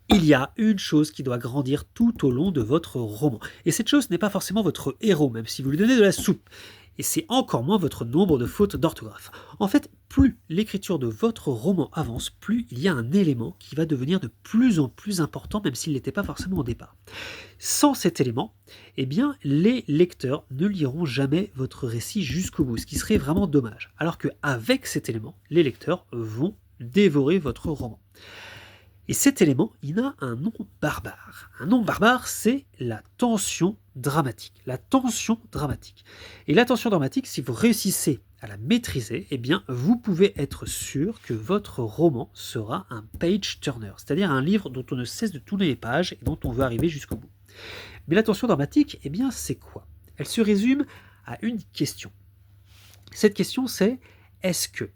Il y a une chose qui doit grandir tout au long de votre roman. Et cette chose n'est pas forcément votre héros, même si vous lui donnez de la soupe. Et c'est encore moins votre nombre de fautes d'orthographe. En fait, plus l'écriture de votre roman avance, plus il y a un élément qui va devenir de plus en plus important, même s'il n'était pas forcément au départ. Sans cet élément, eh bien, les lecteurs ne liront jamais votre récit jusqu'au bout, ce qui serait vraiment dommage. Alors qu'avec cet élément, les lecteurs vont dévorer votre roman. Et cet élément, il a un nom barbare. Un nom barbare, c'est la tension dramatique. La tension dramatique. Et la tension dramatique, si vous réussissez à la maîtriser, eh bien, vous pouvez être sûr que votre roman sera un page turner, c'est-à-dire un livre dont on ne cesse de tourner les pages et dont on veut arriver jusqu'au bout. Mais la tension dramatique, eh bien, c'est quoi? Elle se résume à une question. Cette question, c'est est-ce que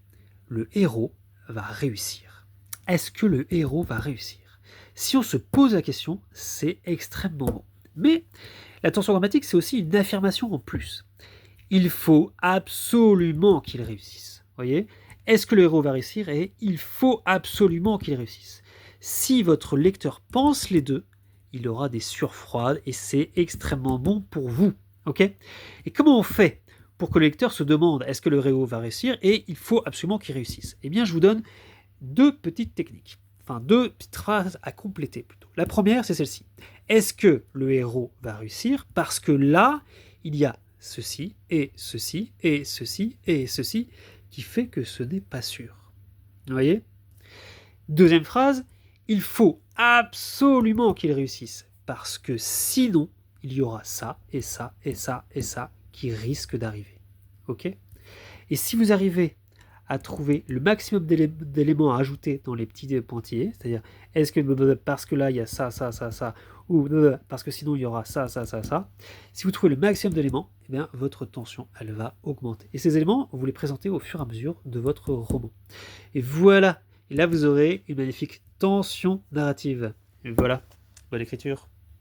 le héros va réussir? Est-ce que le héros va réussir? Si on se pose la question, c'est extrêmement bon. Mais la tension dramatique, c'est aussi une affirmation en plus. Il faut absolument qu'il réussisse. Voyez? Est-ce que le héros va réussir? Et il faut absolument qu'il réussisse. Si votre lecteur pense les deux, il aura des sueurs froides et c'est extrêmement bon pour vous. Ok? Et comment on fait pour que le lecteur se demande est-ce que le héros va réussir et il faut absolument qu'il réussisse? Eh bien, je vous donne deux petites techniques, enfin deux petites phrases à compléter plutôt. La première, c'est celle-ci. Est-ce que le héros va réussir? Parce que là, il y a ceci, et ceci, et ceci, et ceci, qui fait que ce n'est pas sûr. Vous voyez? Deuxième phrase, il faut absolument qu'il réussisse, parce que sinon, il y aura ça, et ça, et ça, et ça, qui risque d'arriver. Ok? Et si vous arrivez à trouver le maximum d'éléments à ajouter dans les petits pointillés, c'est-à-dire est-ce que parce que là il y a ça, ça, ça, ça, ou parce que sinon il y aura ça, ça, ça, ça. Si vous trouvez le maximum d'éléments, eh bien votre tension elle va augmenter. Et ces éléments, vous les présentez au fur et à mesure de votre roman. Et voilà. Et là vous aurez une magnifique tension narrative. Et voilà. Bonne écriture.